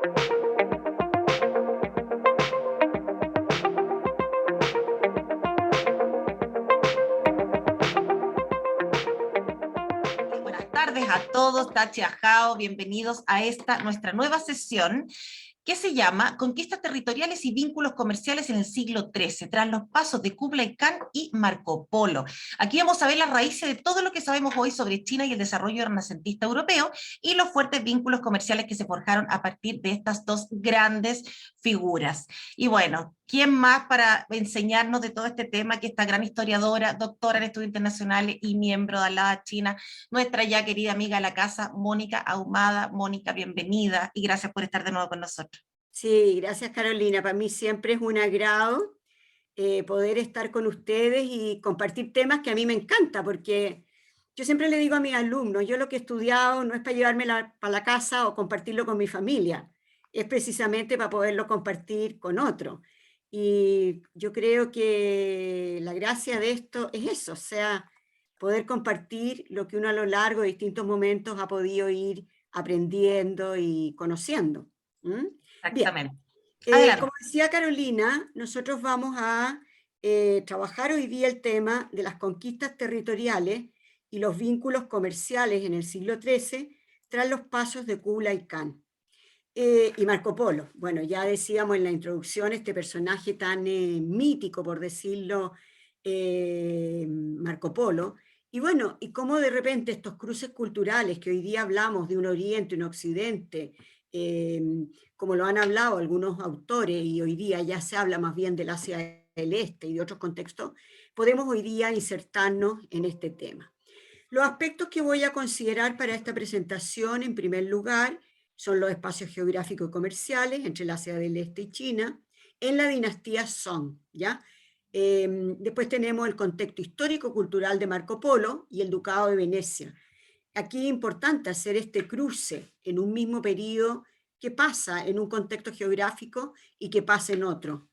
Buenas tardes a todos, Tachi Ajao, bienvenidos a esta nuestra nueva sesión que se llama Conquistas territoriales y vínculos comerciales en el siglo XIII, tras los pasos de Kublai Khan y Marco Polo. Aquí vamos a ver las raíces de todo lo que sabemos hoy sobre China y el desarrollo renacentista europeo y los fuertes vínculos comerciales que se forjaron a partir de estas dos grandes figuras. Y bueno, ¿quién más para enseñarnos de todo este tema que esta gran historiadora, doctora en estudios internacionales y miembro de Alada China, nuestra ya querida amiga de la casa, Mónica Ahumada? Mónica, bienvenida y gracias por estar de nuevo con nosotros. Sí, gracias Carolina. Para mí siempre es un agrado poder estar con ustedes y compartir temas que a mí me encanta, porque yo siempre le digo a mis alumnos, yo lo que he estudiado no es para llevarme para la casa o compartirlo con mi familia, es precisamente para poderlo compartir con otros. Y yo creo que la gracia de esto es eso, o sea, poder compartir lo que uno a lo largo de distintos momentos ha podido ir aprendiendo y conociendo. ¿Mm? Bien, Exactamente. como Adelante. decía Carolina, nosotros vamos a trabajar hoy día el tema de las conquistas territoriales y los vínculos comerciales en el siglo XIII tras los pasos de Kublai Khan y Marco Polo. Bueno, ya decíamos en la introducción este personaje tan mítico, por decirlo, Marco Polo. Y bueno, y cómo de repente estos cruces culturales que hoy día hablamos de un oriente, un occidente, eh, como lo han hablado algunos autores, y hoy día ya se habla más bien del Asia del Este y de otros contextos, podemos hoy día insertarnos en este tema. Los aspectos que voy a considerar para esta presentación, en primer lugar, son los espacios geográficos y comerciales entre el Asia del Este y China, en la dinastía Song, ¿ya? Después tenemos el contexto histórico-cultural de Marco Polo y el Ducado de Venecia. Aquí es importante hacer este cruce en un mismo periodo que pasa en un contexto geográfico y que pasa en otro.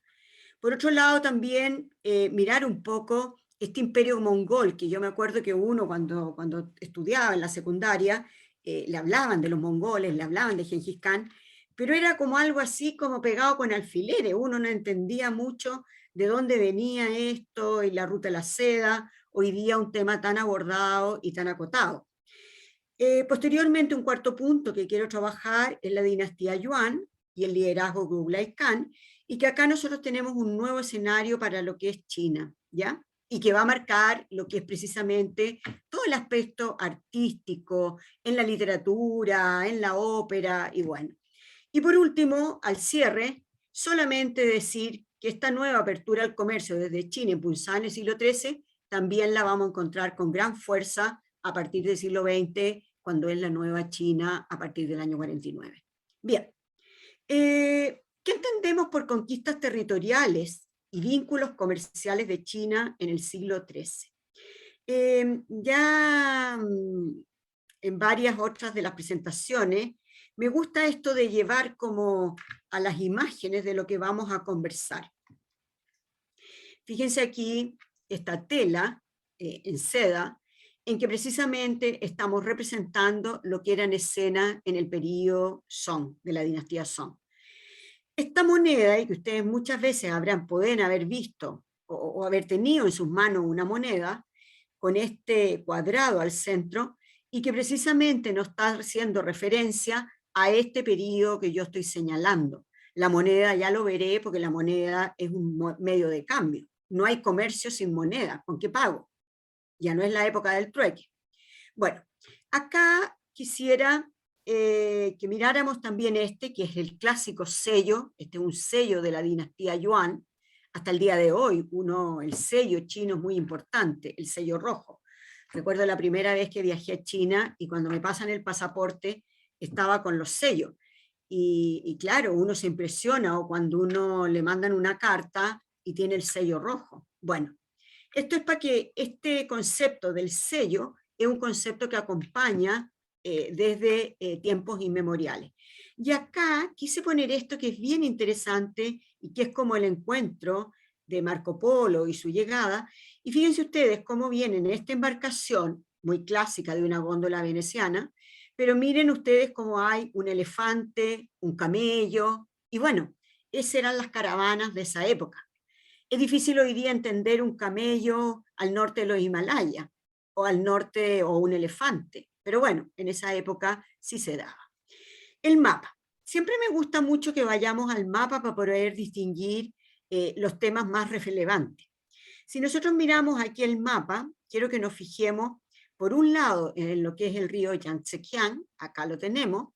Por otro lado, también mirar un poco este imperio mongol, que yo me acuerdo que uno cuando estudiaba en la secundaria, le hablaban de los mongoles, le hablaban de Gengis Khan, pero era como algo así como pegado con alfileres, uno no entendía mucho de dónde venía esto y la ruta de la seda, hoy día un tema tan abordado y tan acotado. Posteriormente, un cuarto punto que quiero trabajar es la dinastía Yuan y el liderazgo de Kublai Khan, y que acá nosotros tenemos un nuevo escenario para lo que es China, ¿ya? Y que va a marcar lo que es precisamente todo el aspecto artístico, en la literatura, en la ópera, y bueno. Y por último, al cierre, solamente decir que esta nueva apertura al comercio desde China, impulsada en el siglo XIII, también la vamos a encontrar con gran fuerza a partir del siglo XX, cuando es la nueva China a partir del año 49. Bien, ¿qué entendemos por conquistas territoriales y vínculos comerciales de China en el siglo XIII? En varias otras de las presentaciones, me gusta esto de llevar como a las imágenes de lo que vamos a conversar. Fíjense aquí esta tela en seda, en que precisamente estamos representando lo que era en escena en el periodo Song, de la dinastía Song. Esta moneda, y que ustedes muchas veces pueden haber visto o haber tenido en sus manos una moneda, con este cuadrado al centro, y que precisamente nos está haciendo referencia a este periodo que yo estoy señalando. La moneda ya lo veré porque la moneda es un medio de cambio. No hay comercio sin moneda. ¿Con qué pago? Ya no es la época del trueque. Bueno, acá quisiera que miráramos también este, que es el clásico sello, este es un sello de la dinastía Yuan, hasta el día de hoy, el sello chino es muy importante, el sello rojo. Recuerdo la primera vez que viajé a China y cuando me pasan el pasaporte estaba con los sellos. Y claro, uno se impresiona o cuando uno le mandan una carta y tiene el sello rojo. Bueno, esto es para que este concepto del sello es un concepto que acompaña desde tiempos inmemoriales. Y acá quise poner esto que es bien interesante y que es como el encuentro de Marco Polo y su llegada. Y fíjense ustedes cómo viene en esta embarcación muy clásica de una góndola veneciana, pero miren ustedes cómo hay un elefante, un camello, y bueno, esas eran las caravanas de esa época. Es difícil hoy día entender un camello al norte de los Himalayas, o al norte, o un elefante, pero bueno, en esa época sí se daba. El mapa. Siempre me gusta mucho que vayamos al mapa para poder distinguir los temas más relevantes. Si nosotros miramos aquí el mapa, quiero que nos fijemos, por un lado, en lo que es el río Yangtze-Kiang, acá lo tenemos,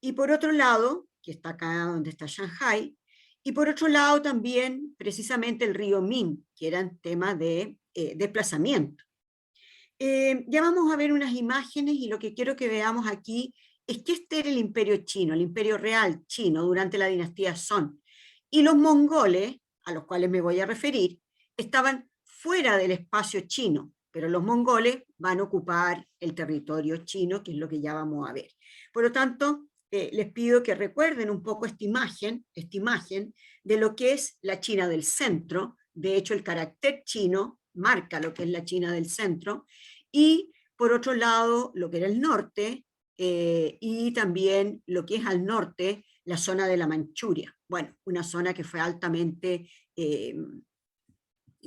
y por otro lado, que está acá donde está Shanghai, y por otro lado también, precisamente el río Ming, que eran temas de desplazamiento. Ya vamos a ver unas imágenes y lo que quiero que veamos aquí es que este era el imperio chino, el imperio real chino durante la dinastía Song. Y los mongoles, a los cuales me voy a referir, estaban fuera del espacio chino, pero los mongoles van a ocupar el territorio chino, que es lo que ya vamos a ver. Por lo tanto, les pido que recuerden un poco esta imagen de lo que es la China del centro. De hecho, el carácter chino marca lo que es la China del centro, y por otro lado, lo que era el norte, y también lo que es al norte, la zona de la Manchuria. Bueno, una zona que fue altamente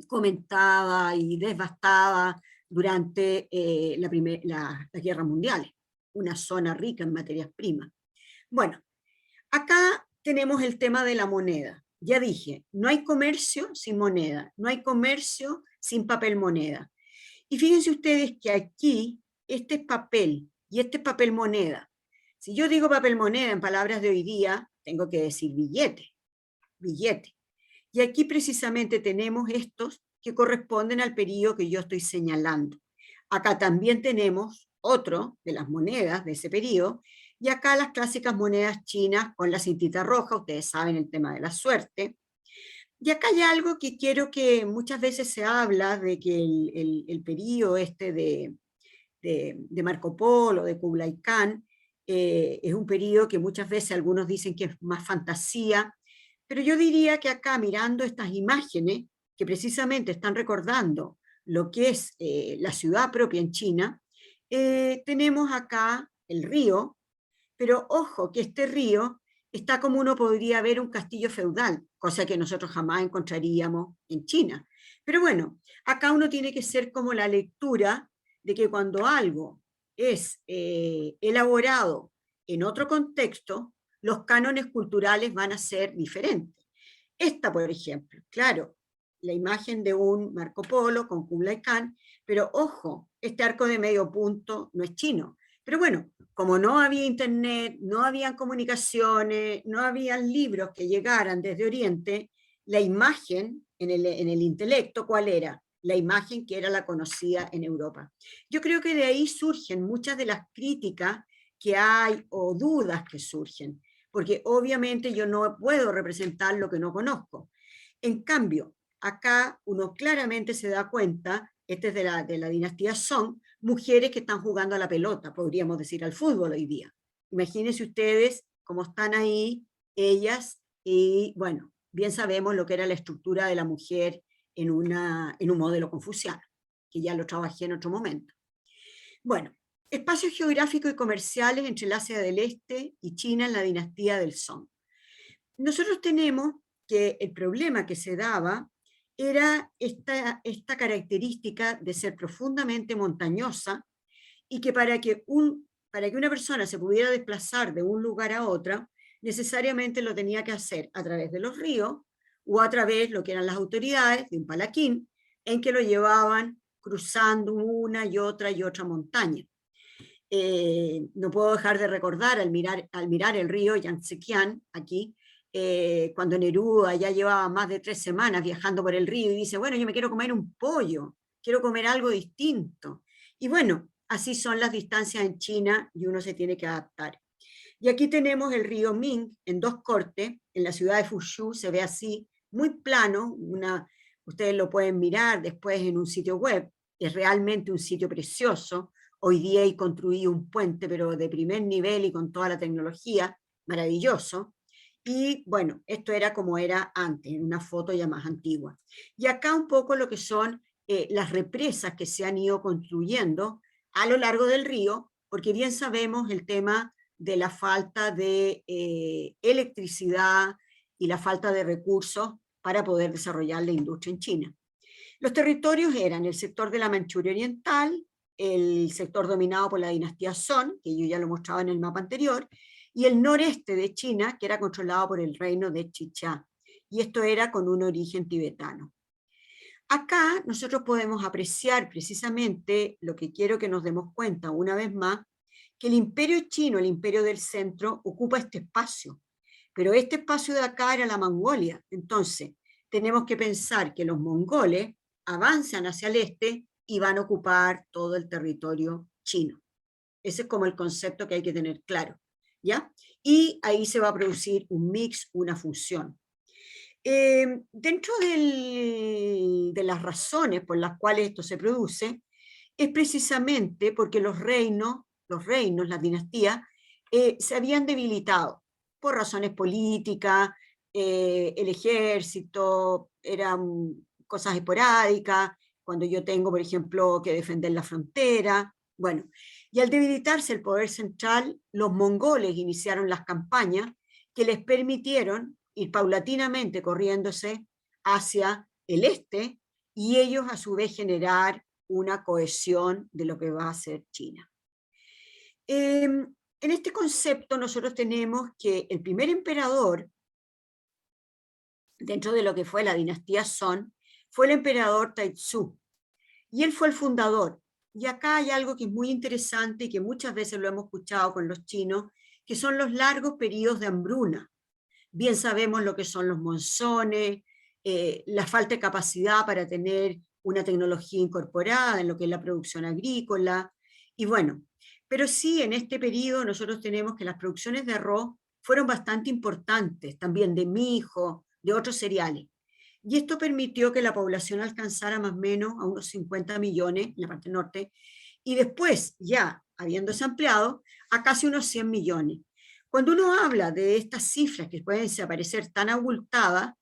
comentada y devastada durante la Guerra Mundial, una zona rica en materias primas. Bueno, acá tenemos el tema de la moneda. Ya dije, no hay comercio sin moneda, no hay comercio sin papel moneda. Y fíjense ustedes que aquí, este es papel y este es papel moneda. Si yo digo papel moneda en palabras de hoy día, tengo que decir billete, billete. Y aquí precisamente tenemos estos que corresponden al periodo que yo estoy señalando. Acá también tenemos otro de las monedas de ese periodo, y acá las clásicas monedas chinas con la cintita roja, ustedes saben el tema de la suerte. Y acá hay algo que quiero que muchas veces se habla de que el periodo este de Marco Polo, de Kublai Khan, es un periodo que muchas veces algunos dicen que es más fantasía, pero yo diría que acá mirando estas imágenes, que precisamente están recordando lo que es la ciudad propia en China, tenemos acá el río, pero ojo que este río está como uno podría ver un castillo feudal, cosa que nosotros jamás encontraríamos en China. Pero bueno, acá uno tiene que ser como la lectura de que cuando algo es elaborado en otro contexto, los cánones culturales van a ser diferentes. Esta, por ejemplo, claro, la imagen de un Marco Polo con Kublai Khan, pero ojo, este arco de medio punto no es chino. Pero bueno, como no había internet, no habían comunicaciones, no habían libros que llegaran desde Oriente, la imagen en el intelecto, ¿cuál era? La imagen que era la conocida en Europa. Yo creo que de ahí surgen muchas de las críticas que hay o dudas que surgen, porque obviamente yo no puedo representar lo que no conozco. En cambio, acá uno claramente se da cuenta, este es de la dinastía Song, mujeres que están jugando a la pelota, podríamos decir al fútbol hoy día. Imagínense ustedes cómo están ahí ellas, y bueno, bien sabemos lo que era la estructura de la mujer en un modelo confuciano, que ya lo trabajé en otro momento. Bueno, espacios geográficos y comerciales entre el Asia del Este y China en la dinastía del Song. Nosotros tenemos que el problema que se daba era esta característica de ser profundamente montañosa, y que para que una persona se pudiera desplazar de un lugar a otro, necesariamente lo tenía que hacer a través de los ríos o a través de lo que eran las autoridades de un palaquín, en que lo llevaban cruzando una y otra montaña. No puedo dejar de recordar al mirar el río Yangtze-Kiang aquí, cuando Neruda ya llevaba más de 3 semanas viajando por el río y dice, bueno, yo me quiero comer un pollo, quiero comer algo distinto. Y bueno, así son las distancias en China y uno se tiene que adaptar. Y aquí tenemos el río Ming en 2 cortes, en la ciudad de Fuzhou se ve así, muy plano, ustedes lo pueden mirar después en un sitio web, es realmente un sitio precioso. Hoy día hay construido un puente, pero de primer nivel y con toda la tecnología, maravilloso. Y bueno, esto era como era antes, en una foto ya más antigua. Y acá un poco lo que son las represas que se han ido construyendo a lo largo del río, porque bien sabemos el tema de la falta de electricidad y la falta de recursos para poder desarrollar la industria en China. Los territorios eran el sector de la Manchuria Oriental, el sector dominado por la dinastía Song, que yo ya lo mostraba en el mapa anterior, y el noreste de China, que era controlado por el reino de Chicha, y esto era con un origen tibetano. Acá nosotros podemos apreciar precisamente lo que quiero que nos demos cuenta una vez más, que el imperio chino, el imperio del centro, ocupa este espacio, pero este espacio de acá era la Mongolia. Entonces, tenemos que pensar que los mongoles avanzan hacia el este y van a ocupar todo el territorio chino. Ese es como el concepto que hay que tener claro, ¿ya? Y ahí se va a producir un mix, una fusión. Dentro de las razones por las cuales esto se produce, es precisamente porque los reinos, las dinastías, se habían debilitado por razones políticas, el ejército, eran cosas esporádicas, cuando yo tengo, por ejemplo, que defender la frontera, bueno, y al debilitarse el poder central, los mongoles iniciaron las campañas que les permitieron ir paulatinamente corriéndose hacia el este y ellos a su vez generar una cohesión de lo que va a ser China. En este concepto nosotros tenemos que el primer emperador, dentro de lo que fue la dinastía Song, fue el emperador Taizhou, y él fue el fundador. Y acá hay algo que es muy interesante y que muchas veces lo hemos escuchado con los chinos, que son los largos periodos de hambruna. Bien sabemos lo que son los monzones, la falta de capacidad para tener una tecnología incorporada en lo que es la producción agrícola, y bueno, pero sí en este periodo nosotros tenemos que las producciones de arroz fueron bastante importantes, también de mijo, de otros cereales, y esto permitió que la población alcanzara más o menos a unos 50 millones en la parte norte, y después, ya habiéndose ampliado, a casi unos 100 millones. Cuando uno habla de estas cifras que pueden parecer tan abultadas,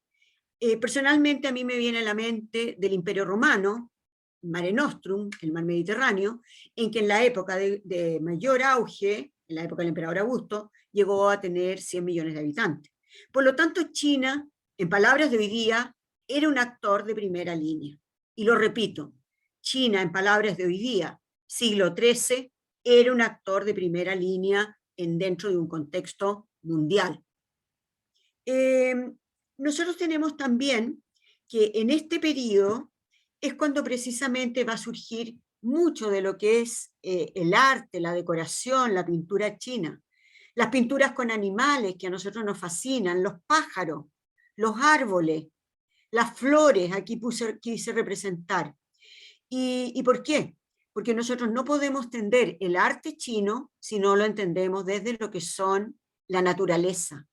personalmente a mí me viene a la mente del Imperio Romano, Mare Nostrum, el mar Mediterráneo, en que en la época de mayor auge, en la época del emperador Augusto, llegó a tener 100 millones de habitantes. Por lo tanto, China, en palabras de hoy día, era un actor de primera línea. Y lo repito, China, en palabras de hoy día, siglo XIII, era un actor de primera línea dentro de un contexto mundial. Nosotros tenemos también que en este periodo es cuando precisamente va a surgir mucho de lo que es el arte, la decoración, la pintura china. Las pinturas con animales que a nosotros nos fascinan, los pájaros, los árboles, las flores, aquí quise representar. ¿Y por qué? Porque nosotros no podemos entender el arte chino si no lo entendemos desde lo que son la naturaleza,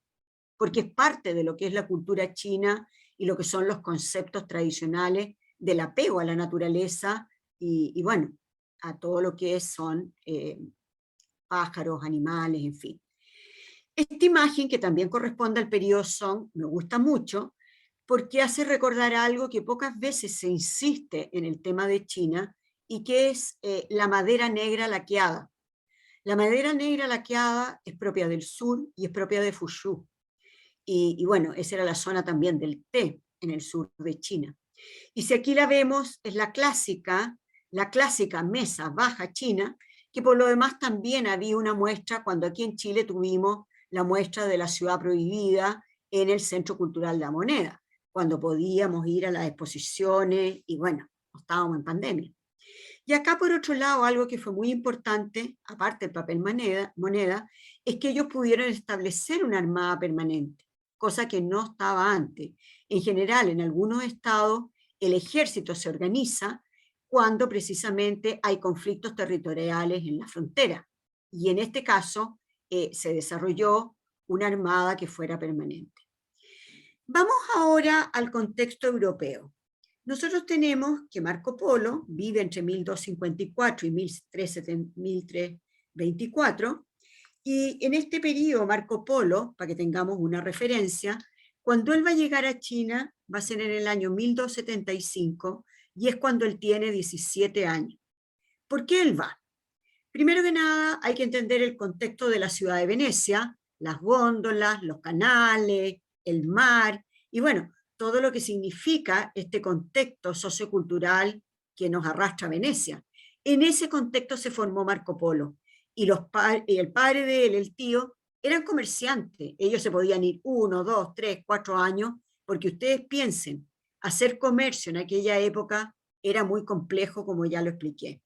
porque es parte de lo que es la cultura china y lo que son los conceptos tradicionales del apego a la naturaleza y bueno, a todo lo que son pájaros, animales, en fin. Esta imagen, que también corresponde al periodo Song, me gusta mucho, porque hace recordar algo que pocas veces se insiste en el tema de China, y que es la madera negra laqueada. La madera negra laqueada es propia del sur y es propia de Fuzhou. Y bueno, esa era la zona también del té en el sur de China. Y si aquí la vemos, es la clásica mesa baja china, que por lo demás también había una muestra cuando aquí en Chile tuvimos la muestra de la ciudad prohibida en el Centro Cultural de la Moneda, cuando podíamos ir a las exposiciones y bueno, estábamos en pandemia. Y acá por otro lado, algo que fue muy importante, aparte del papel moneda, es que ellos pudieron establecer una armada permanente, cosa que no estaba antes. En general, en algunos estados, el ejército se organiza cuando precisamente hay conflictos territoriales en la frontera. Y en este caso, se desarrolló una armada que fuera permanente. Vamos ahora al contexto europeo. Nosotros tenemos que Marco Polo vive entre 1254 y 1324, y en este periodo Marco Polo, para que tengamos una referencia, cuando él va a llegar a China va a ser en el año 1275, y es cuando él tiene 17 años. ¿Por qué él va? Primero que nada, hay que entender el contexto de la ciudad de Venecia, las góndolas, los canales, el mar, y bueno, todo lo que significa este contexto sociocultural que nos arrastra a Venecia. En ese contexto se formó Marco Polo, y el padre de él, el tío, eran comerciantes. Ellos se podían ir 1, 2, 3, 4 años, porque ustedes piensen, hacer comercio en aquella época era muy complejo, como ya lo expliqué.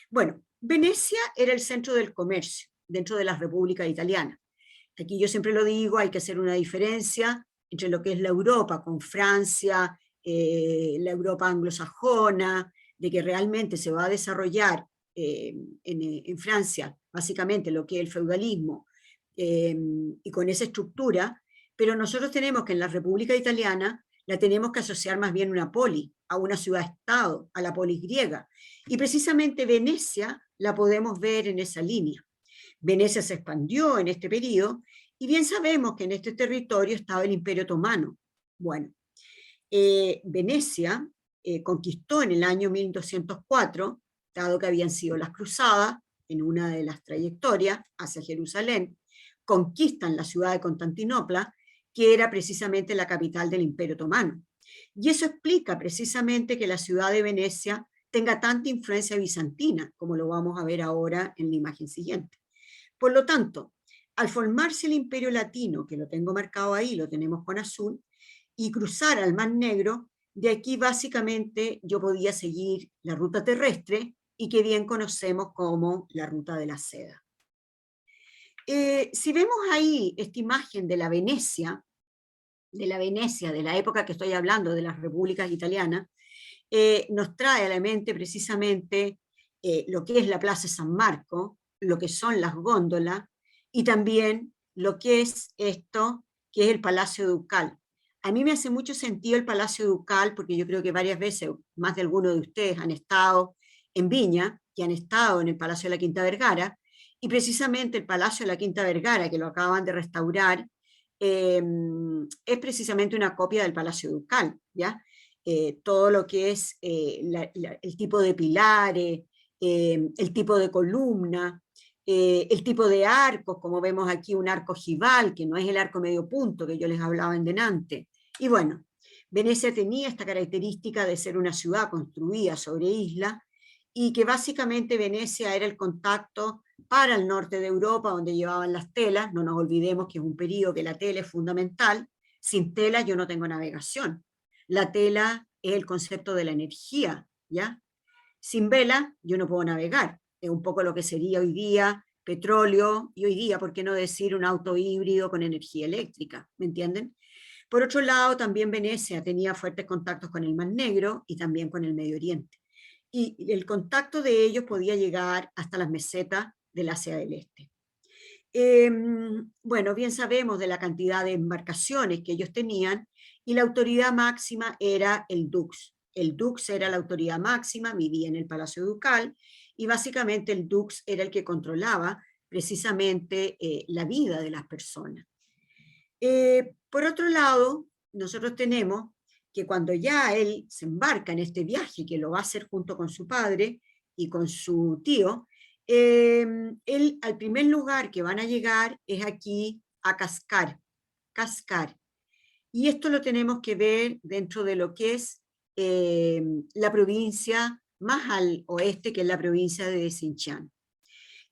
Bueno, Venecia era el centro del comercio dentro de la República Italiana. Aquí yo siempre lo digo, hay que hacer una diferencia entre lo que es la Europa con Francia, la Europa anglosajona, de que realmente se va a desarrollar en Francia, básicamente lo que es el feudalismo, y con esa estructura, pero nosotros tenemos que en la República Italiana la tenemos que asociar más bien a una poli, a una ciudad-estado, a la polis griega. Y precisamente Venecia la podemos ver en esa línea. Venecia se expandió en este periodo y bien sabemos que en este territorio estaba el Imperio Otomano. Bueno, Venecia conquistó en el año 1204, dado que habían sido las cruzadas, en una de las trayectorias hacia Jerusalén, conquistan la ciudad de Constantinopla, que era precisamente la capital del Imperio Otomano. Y eso explica precisamente que la ciudad de Venecia tenga tanta influencia bizantina, como lo vamos a ver ahora en la imagen siguiente. Por lo tanto, al formarse el Imperio Latino, que lo tengo marcado ahí, lo tenemos con azul, y cruzar al Mar Negro, de aquí básicamente yo podía seguir la ruta terrestre y que bien conocemos como la ruta de la seda. Si vemos ahí esta imagen de la Venecia, de la época que estoy hablando, de las repúblicas italianas, nos trae a la mente precisamente lo que es la Plaza San Marco, lo que son las góndolas, y también lo que es esto, que es el Palacio Ducal. A mí me hace mucho sentido el Palacio Ducal, porque yo creo que varias veces, más de algunos de ustedes han estado en Viña, y han estado en el Palacio de la Quinta Vergara, y precisamente el Palacio de la Quinta Vergara, que lo acaban de restaurar, es precisamente una copia del Palacio Ducal, ¿ya? Todo lo que es el tipo de pilares, el tipo de columna, el tipo de arcos, como vemos aquí un arco ojival, que no es el arco medio punto que yo les hablaba en delante. Y bueno, Venecia tenía esta característica de ser una ciudad construida sobre isla, y que básicamente Venecia era el contacto para el norte de Europa, donde llevaban las telas. No nos olvidemos que es un periodo que la tela es fundamental. Sin tela yo no tengo navegación. La tela es el concepto de la energía, ¿ya? Sin vela yo no puedo navegar. Es un poco lo que sería hoy día petróleo, y hoy día, ¿por qué no decir un auto híbrido con energía eléctrica? ¿Me entienden? Por otro lado, también Venecia tenía fuertes contactos con el Mar Negro y también con el Medio Oriente. Y el contacto de ellos podía llegar hasta las mesetas del Asia del Este. Bueno, bien sabemos de la cantidad de embarcaciones que ellos tenían, y la autoridad máxima era el dux. El dux era la autoridad máxima, vivía en el Palacio Ducal, y básicamente el dux era el que controlaba precisamente la vida de las personas. Por otro lado, nosotros tenemos que cuando ya él se embarca en este viaje, que lo va a hacer junto con su padre y con su tío, él al primer lugar que van a llegar es aquí a Cascar. Y esto lo tenemos que ver dentro de lo que es la provincia más al oeste, que es la provincia de Xinjiang.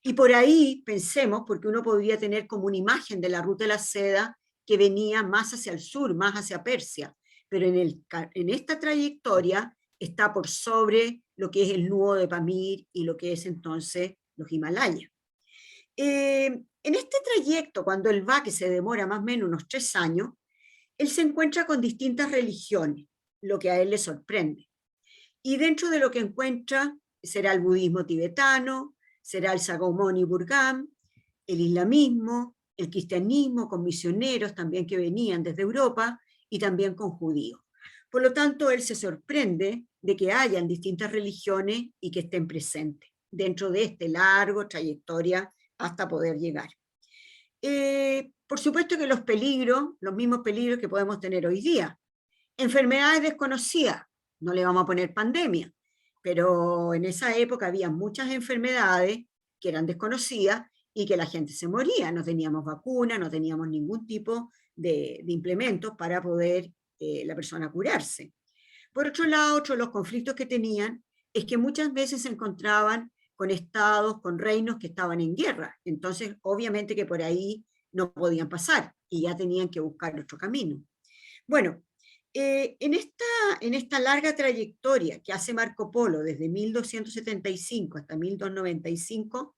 Y por ahí pensemos, porque uno podría tener como una imagen de la ruta de la seda que venía más hacia el sur, más hacia Persia, pero en esta trayectoria está por sobre lo que es el nudo de Pamir y lo que es entonces los Himalayas. En este trayecto, cuando él va, que se demora más o menos unos 3 años, él se encuentra con distintas religiones, lo que a él le sorprende. Y dentro de lo que encuentra será el budismo tibetano, será el Sagomoni Burgam, el islamismo, el cristianismo con misioneros también que venían desde Europa, y también con judíos. Por lo tanto, él se sorprende de que hayan distintas religiones y que estén presentes dentro de este largo trayectoria hasta poder llegar. Por supuesto que los peligros, los mismos peligros que podemos tener hoy día. Enfermedades desconocidas, no le vamos a poner pandemia, pero en esa época había muchas enfermedades que eran desconocidas y que la gente se moría. No teníamos vacuna, no teníamos ningún tipo de implementos para poder la persona curarse. Por otro lado, otro de los conflictos que tenían es que muchas veces se encontraban con estados, con reinos que estaban en guerra. Entonces, obviamente que por ahí no podían pasar y ya tenían que buscar otro camino. Bueno, en esta larga trayectoria que hace Marco Polo desde 1275 hasta 1295,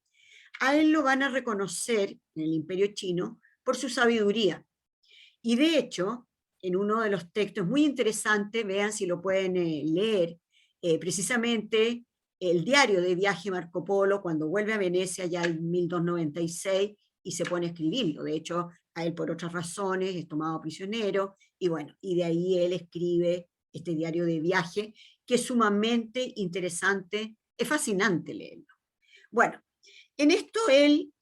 a él lo van a reconocer en el Imperio Chino por su sabiduría. Y de hecho, en uno de los textos muy interesante, vean si lo pueden leer, precisamente el diario de viaje Marco Polo, cuando vuelve a Venecia ya en 1296 y se pone a escribirlo. De hecho, a él por otras razones es tomado prisionero, y bueno, y de ahí él escribe este diario de viaje, que es sumamente interesante, es fascinante leerlo. Bueno, en esto él,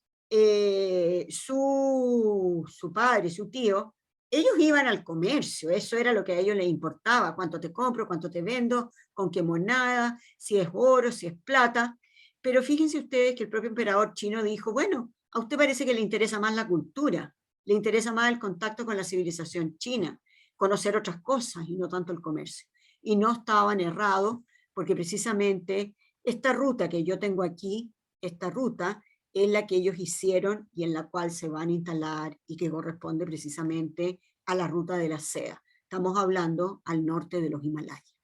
su padre, su tío, ellos iban al comercio, eso era lo que a ellos les importaba, cuánto te compro, cuánto te vendo, con qué moneda, si es oro, si es plata. Pero fíjense ustedes que el propio emperador chino dijo, bueno, a usted parece que le interesa más la cultura, le interesa más el contacto con la civilización china, conocer otras cosas y no tanto el comercio. Y no estaban errados, porque precisamente esta ruta que yo tengo aquí, esta ruta, es la que ellos hicieron y en la cual se van a instalar y que corresponde precisamente a la ruta de la seda. Estamos hablando al norte de los Himalayas.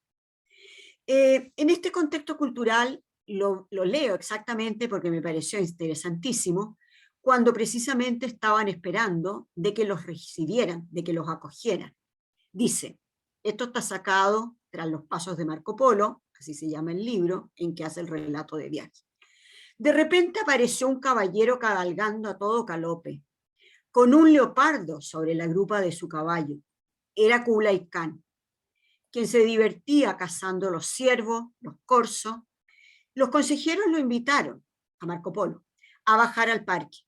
En este contexto cultural lo leo exactamente porque me pareció interesantísimo, cuando precisamente estaban esperando de que los recibieran, de que los acogieran. Dice, esto está sacado tras los pasos de Marco Polo, así se llama el libro, en que hace el relato de viaje. De repente apareció un caballero cabalgando a todo galope, con un leopardo sobre la grupa de su caballo. Era Kublai Khan, quien se divertía cazando los ciervos, los corzos. Los consejeros lo invitaron, a Marco Polo, a bajar al parque.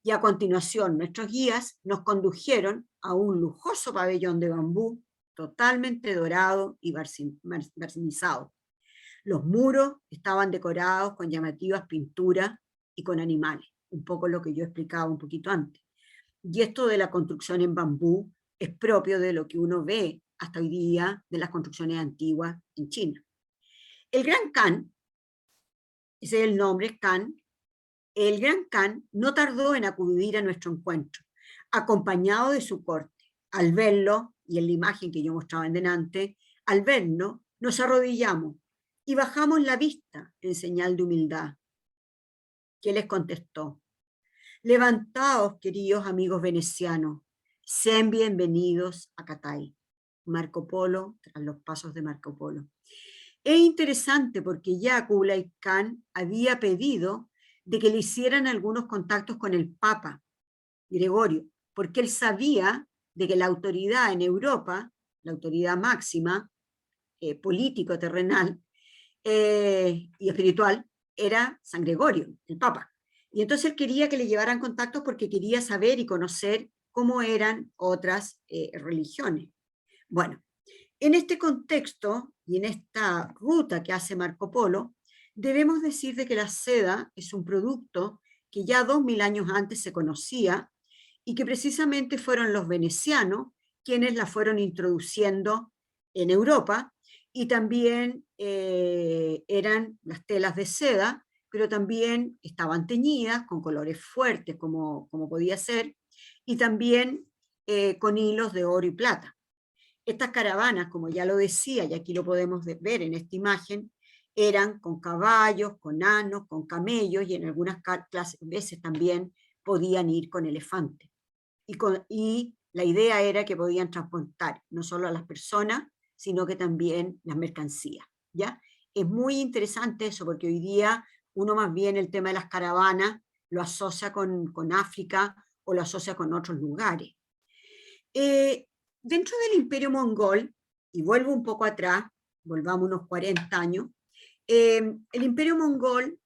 Y a continuación nuestros guías nos condujeron a un lujoso pabellón de bambú, totalmente dorado y barnizado. Los muros estaban decorados con llamativas pinturas y con animales, un poco lo que yo explicaba un poquito antes. Y esto de la construcción en bambú es propio de lo que uno ve hasta hoy día de las construcciones antiguas en China. El Gran Khan, ese es el nombre, Khan, el Gran Khan no tardó en acudir a nuestro encuentro, acompañado de su corte. Al verlo, y en la imagen que yo mostraba en delante, al vernos, nos arrodillamos y bajamos la vista en señal de humildad. ¿Qué les contestó? Levantaos, queridos amigos venecianos, sean bienvenidos a Catay. Marco Polo, tras los pasos de Marco Polo. Es interesante porque ya Kublai Khan había pedido de que le hicieran algunos contactos con el Papa Gregorio, porque él sabía de que la autoridad en Europa, la autoridad máxima, político, terrenal y espiritual, era San Gregorio, el Papa. Y entonces él quería que le llevaran contactos porque quería saber y conocer cómo eran otras religiones. Bueno, en este contexto y en esta ruta que hace Marco Polo, debemos decir de que la seda es un producto que ya 2000 años antes se conocía y que precisamente fueron los venecianos quienes la fueron introduciendo en Europa, y también eran las telas de seda, pero también estaban teñidas con colores fuertes como podía ser, y también con hilos de oro y plata. Estas caravanas, como ya lo decía, y aquí lo podemos ver en esta imagen, eran con caballos, con asnos, con camellos, y en algunas veces también podían ir con elefantes. Y la idea era que podían transportar no solo a las personas, sino que también las mercancías, ¿ya? Es muy interesante eso, porque hoy día uno más bien el tema de las caravanas lo asocia con África o lo asocia con otros lugares. Dentro del Imperio Mongol, y vuelvo un poco atrás, volvamos unos 40 años, el Imperio Mongol,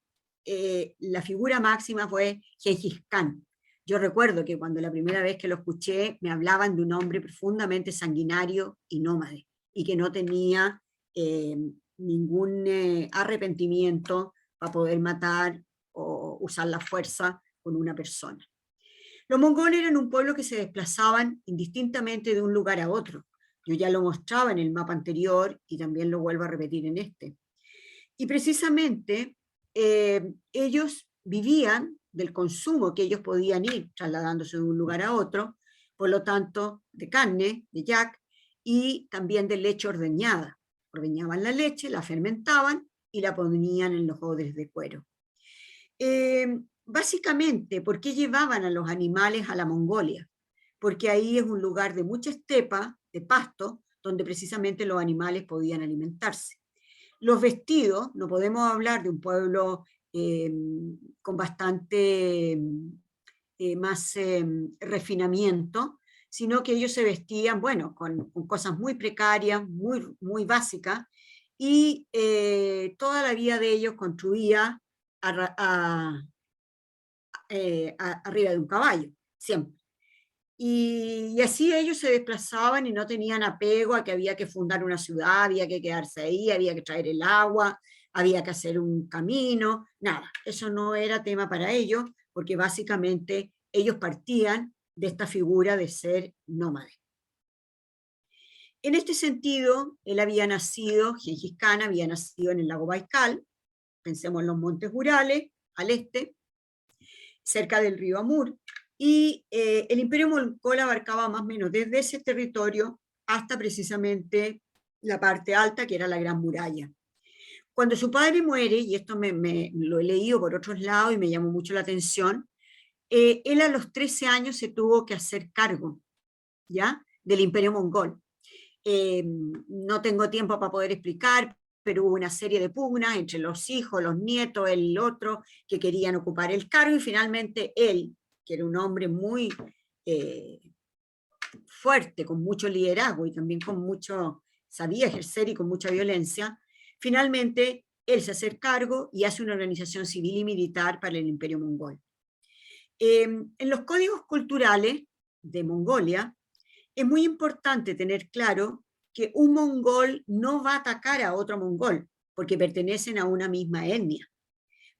la figura máxima fue Gengis Khan. Yo recuerdo que cuando la primera vez que lo escuché me hablaban de un hombre profundamente sanguinario y nómade, y que no tenía ningún arrepentimiento para poder matar o usar la fuerza con una persona. Los mongoles eran un pueblo que se desplazaban indistintamente de un lugar a otro. Yo ya lo mostraba en el mapa anterior y también lo vuelvo a repetir en este. Y precisamente ellos vivían del consumo que ellos podían ir trasladándose de un lugar a otro, por lo tanto, de carne, de yak, y también de leche ordeñada. Ordeñaban la leche, la fermentaban y la ponían en los odres de cuero. Básicamente, ¿por qué llevaban a los animales a la Mongolia? Porque ahí es un lugar de mucha estepa, de pasto, donde precisamente los animales podían alimentarse. Los vestidos, no podemos hablar de un pueblo con bastante más refinamiento, sino que ellos se vestían, bueno, con cosas muy precarias, muy básicas, y toda la vida de ellos construía arriba de un caballo, siempre. Y así ellos se desplazaban y no tenían apego a que había que fundar una ciudad, había que quedarse ahí, había que traer el agua, había que hacer un camino, nada, eso no era tema para ellos, porque básicamente ellos partían de esta figura de ser nómades. En este sentido, él había nacido, Gengis Khan había nacido en el lago Baikal, pensemos en los montes Urales, al este, cerca del río Amur, y el imperio mongol abarcaba más o menos desde ese territorio hasta precisamente la parte alta, que era la Gran Muralla. Cuando su padre muere, y esto lo he leído por otros lados y me llamó mucho la atención, él a los 13 años se tuvo que hacer cargo, ¿ya?, del imperio mongol. No tengo tiempo para poder explicar, pero hubo una serie de pugnas entre los hijos, los nietos, el otro, que querían ocupar el cargo, y finalmente él, que era un hombre muy fuerte, con mucho liderazgo y también sabía ejercer y con mucha violencia, finalmente él se hace cargo y hace una organización civil y militar para el imperio mongol. En los códigos culturales de Mongolia es muy importante tener claro que un mongol no va a atacar a otro mongol, porque pertenecen a una misma etnia.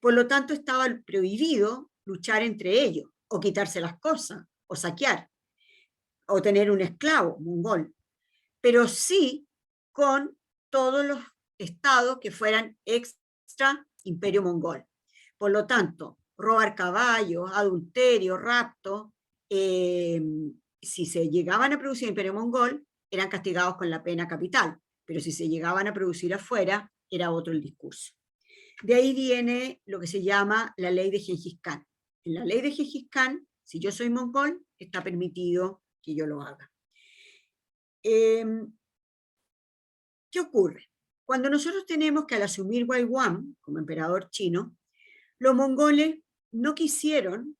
Por lo tanto, estaba prohibido luchar entre ellos, o quitarse las cosas, o saquear, o tener un esclavo mongol, pero sí con todos los estados que fueran extra imperio mongol. Por lo tanto, robar caballos, adulterio, rapto, si se llegaban a producir imperio mongol, eran castigados con la pena capital, pero si se llegaban a producir afuera, era otro el discurso. De ahí viene lo que se llama la ley de Gengis Khan. En la ley de Gengis Khan, si yo soy mongol, está permitido que yo lo haga. ¿Qué ocurre? Cuando nosotros tenemos que al asumir Wei Guan como emperador chino, los mongoles no quisieron,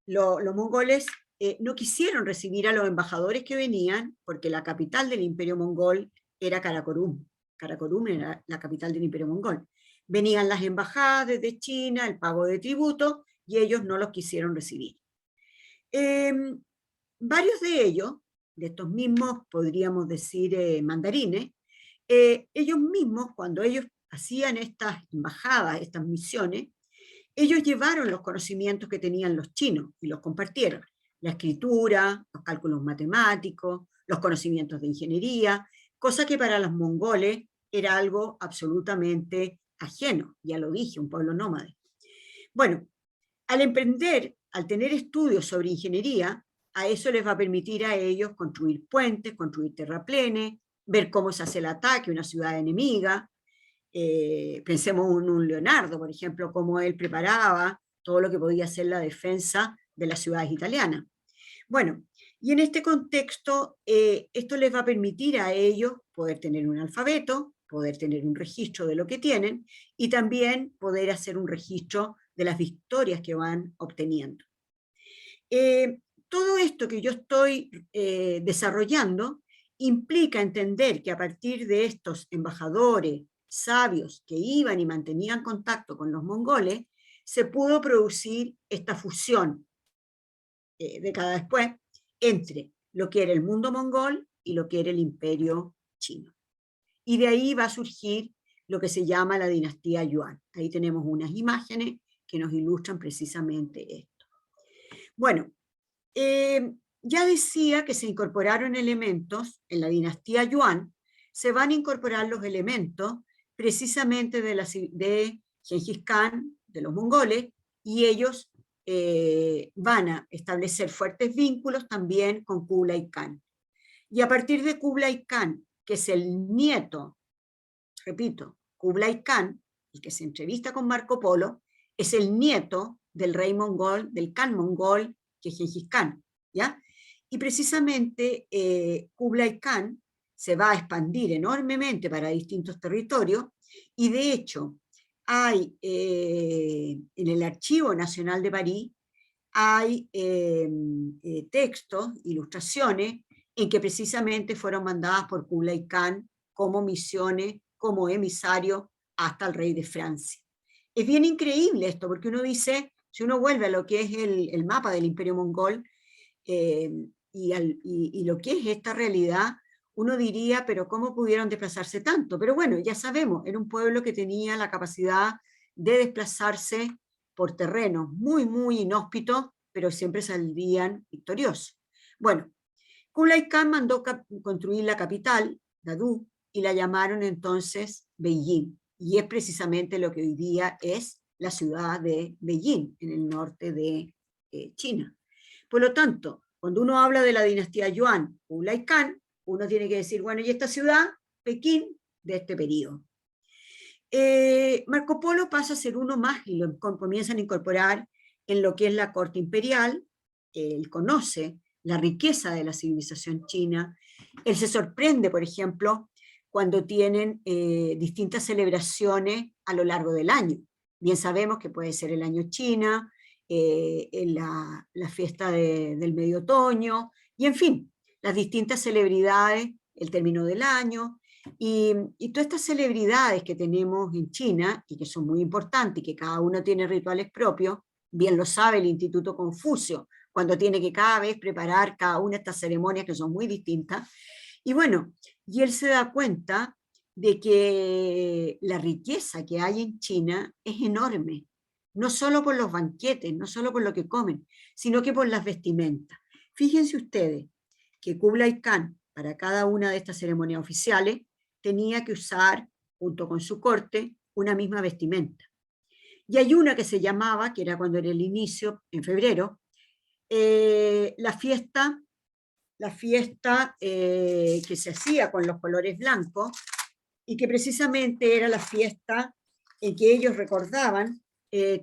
no quisieron recibir a los embajadores que venían, porque la capital del imperio mongol era Karakorum. Karakorum era la capital del imperio mongol. Venían las embajadas desde China, el pago de tributo, y ellos no los quisieron recibir. Varios de ellos, de estos mismos, podríamos decir, mandarines, ellos mismos, cuando ellos hacían estas embajadas, estas misiones, ellos llevaron los conocimientos que tenían los chinos y los compartieron. La escritura, los cálculos matemáticos, los conocimientos de ingeniería, cosa que para los mongoles era algo absolutamente ajeno, ya lo dije, un pueblo nómade. Bueno, al emprender, al tener estudios sobre ingeniería, a eso les va a permitir a ellos construir puentes, construir terraplenes, ver cómo se hace el ataque a una ciudad enemiga. Pensemos en un Leonardo, por ejemplo, cómo él preparaba todo lo que podía ser la defensa de las ciudades italianas. Bueno, y en este contexto, esto les va a permitir a ellos poder tener un alfabeto, poder tener un registro de lo que tienen, y también poder hacer un registro de las victorias que van obteniendo. Todo esto que yo estoy desarrollando implica entender que a partir de estos embajadores, sabios que iban y mantenían contacto con los mongoles, se pudo producir esta fusión décadas después entre lo que era el mundo mongol y lo que era el imperio chino. Y de ahí va a surgir lo que se llama la dinastía Yuan. Ahí tenemos unas imágenes que nos ilustran precisamente esto. Bueno, ya decía que se incorporaron elementos en la dinastía Yuan, se van a incorporar los elementos precisamente de Gengis Khan, de los mongoles, y ellos van a establecer fuertes vínculos también con Kublai Khan. Y a partir de Kublai Khan, que es el nieto, repito, Kublai Khan, el que se entrevista con Marco Polo, es el nieto del rey mongol, del Khan mongol, que es Gengis Khan, ¿ya? Y precisamente Kublai Khan se va a expandir enormemente para distintos territorios, y de hecho hay en el Archivo Nacional de París, hay textos, ilustraciones, en que precisamente fueron mandadas por Kublai Khan como misiones, como emisario hasta el rey de Francia. Es bien increíble esto, porque uno dice, si uno vuelve a lo que es el mapa del Imperio Mongol, y lo que es esta realidad, uno diría, pero ¿cómo pudieron desplazarse tanto? Pero bueno, ya sabemos, era un pueblo que tenía la capacidad de desplazarse por terrenos muy, muy inhóspitos, pero siempre saldrían victoriosos. Bueno, Kublai Khan mandó construir la capital, Dadu, y la llamaron entonces Beijing, y es precisamente lo que hoy día es la ciudad de Beijing, en el norte de China. Por lo tanto, cuando uno habla de la dinastía Yuan, Kublai Khan, uno tiene que decir, bueno, ¿y esta ciudad? Pekín, de este periodo. Marco Polo pasa a ser uno más y lo comienzan a incorporar en lo que es la corte imperial. Él conoce la riqueza de la civilización china. Él se sorprende, por ejemplo, cuando tienen distintas celebraciones a lo largo del año. Bien sabemos que puede ser el año China, la fiesta del medio otoño, y en fin, las distintas celebridades, el término del año, y todas estas celebridades que tenemos en China, y que son muy importantes, y que cada uno tiene rituales propios, bien lo sabe el Instituto Confucio, cuando tiene que cada vez preparar cada una de estas ceremonias que son muy distintas, y bueno, y él se da cuenta de que la riqueza que hay en China es enorme, no solo por los banquetes, no solo por lo que comen, sino que por las vestimentas. Fíjense ustedes que Kublai Khan, para cada una de estas ceremonias oficiales, tenía que usar, junto con su corte, una misma vestimenta. Y hay una que se llamaba, que era cuando era el inicio, en febrero, la fiesta que se hacía con los colores blancos, y que precisamente era la fiesta en que ellos recordaban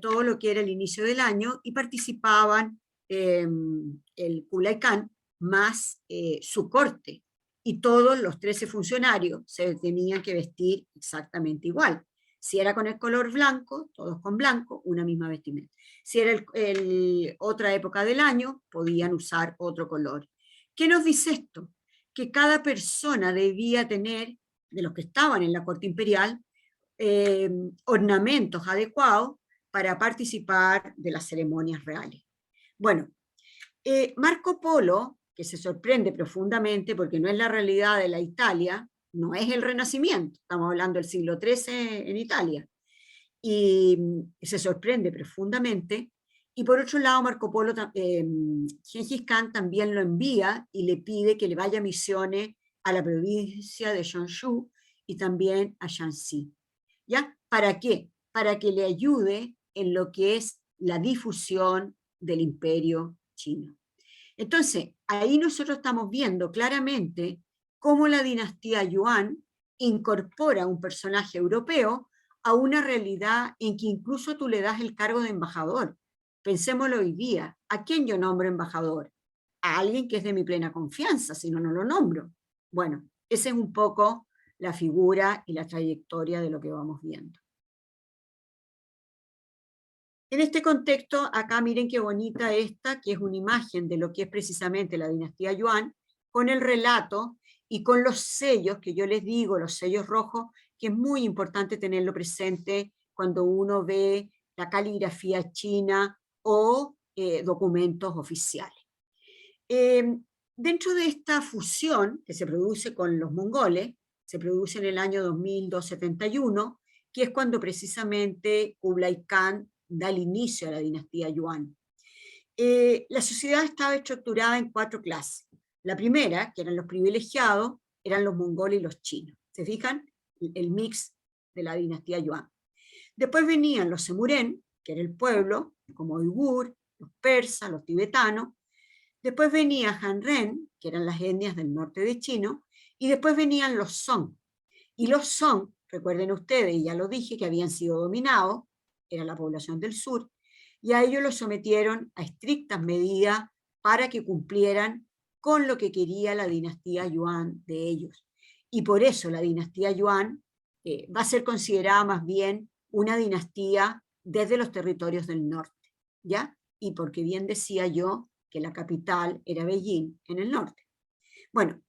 todo lo que era el inicio del año, y participaban el Kublai Khan más su corte, y todos los 13 funcionarios se tenían que vestir exactamente igual. Si era con el color blanco, todos con blanco, una misma vestimenta. Si era otra época del año, podían usar otro color. ¿Qué nos dice esto? Que cada persona debía tener, de los que estaban en la corte imperial, ornamentos adecuados para participar de las ceremonias reales. Bueno, Marco Polo, que se sorprende profundamente porque no es la realidad de la Italia, no es el Renacimiento, estamos hablando del siglo XIII en Italia, y se sorprende profundamente. Y por otro lado, Marco Polo, Gengis Khan también lo envía y le pide que le vaya a misiones a la provincia de Jiangsu y también a Shanxi. ¿Ya? ¿Para qué? Para que le ayude en lo que es la difusión del imperio chino. Entonces, ahí nosotros estamos viendo claramente cómo la dinastía Yuan incorpora un personaje europeo a una realidad en que incluso tú le das el cargo de embajador. Pensémoslo hoy día, ¿a quién yo nombro embajador? A alguien que es de mi plena confianza, si no, no lo nombro. Bueno, esa es un poco la figura y la trayectoria de lo que vamos viendo. En este contexto, acá miren qué bonita esta, que es una imagen de lo que es precisamente la dinastía Yuan, con el relato y con los sellos, que yo les digo, los sellos rojos, que es muy importante tenerlo presente cuando uno ve la caligrafía china o documentos oficiales. Dentro de esta fusión que se produce con los mongoles, se produce en el año 2271, que es cuando precisamente Kublai Khan da el inicio a la dinastía Yuan. La sociedad estaba estructurada en 4 clases. La primera, que eran los privilegiados, eran los mongoles y los chinos. ¿Se fijan? El mix de la dinastía Yuan. Después venían los semurén, que era el pueblo, como uigur, los persas, los tibetanos. Después venía Hanren, que eran las etnias del norte de China, y después venían los Song. Y los Song, recuerden ustedes, y ya lo dije, que habían sido dominados, era la población del sur, y a ellos los sometieron a estrictas medidas para que cumplieran con lo que quería la dinastía Yuan de ellos. Y por eso la dinastía Yuan va a ser considerada más bien una dinastía desde los territorios del norte, ¿ya? Y porque bien decía yo que la capital era Beijing, en el norte. Bueno,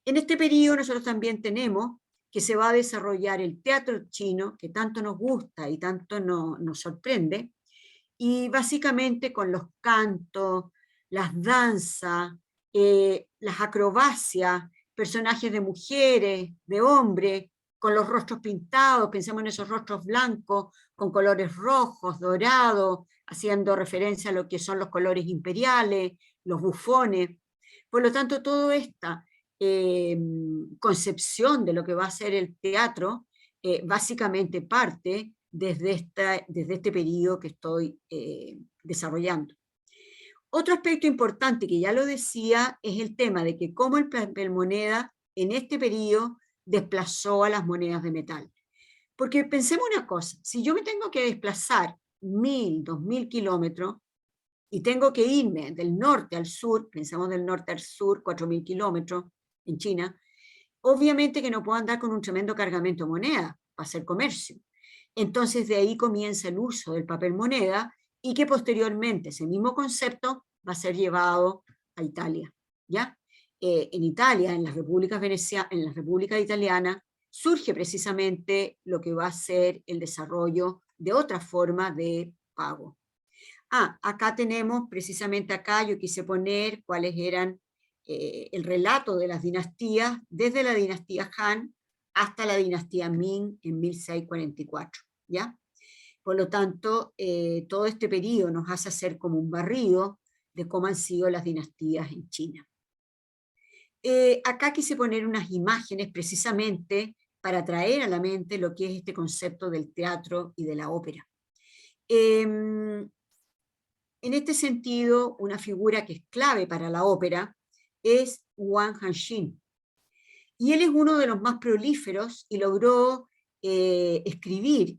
en este periodo nosotros también tenemos que se va a desarrollar el teatro chino, que tanto nos gusta y tanto nos sorprende, y básicamente con los cantos, las danzas, las acrobacias, personajes de mujeres, de hombres, con los rostros pintados, pensemos en esos rostros blancos, con colores rojos, dorados, haciendo referencia a lo que son los colores imperiales, los bufones. Por lo tanto, toda esta concepción de lo que va a ser el teatro, básicamente parte desde este periodo que estoy desarrollando. Otro aspecto importante que ya lo decía es el tema de que cómo el papel moneda en este periodo desplazó a las monedas de metal. Porque pensemos una cosa, si yo me tengo que desplazar 1000, 2000 kilómetros y tengo que irme del norte al sur, pensemos del norte al sur, 4000 kilómetros en China, obviamente que no puedo andar con un tremendo cargamento de moneda para hacer comercio. Entonces de ahí comienza el uso del papel moneda y que posteriormente ese mismo concepto va a ser llevado a Italia, ¿ya? En Italia, en las repúblicas en la República Italiana, surge precisamente lo que va a ser el desarrollo de otra forma de pago. Acá tenemos, precisamente acá yo quise poner cuáles eran el relato de las dinastías, desde la dinastía Han hasta la dinastía Ming en 1644, ¿ya? Por lo tanto, todo este periodo nos hace hacer como un barrido de cómo han sido las dinastías en China. Acá quise poner unas imágenes precisamente para traer a la mente lo que es este concepto del teatro y de la ópera. En este sentido, una figura que es clave para la ópera es Wang Hanxin. Y él es uno de los más prolíferos y logró escribir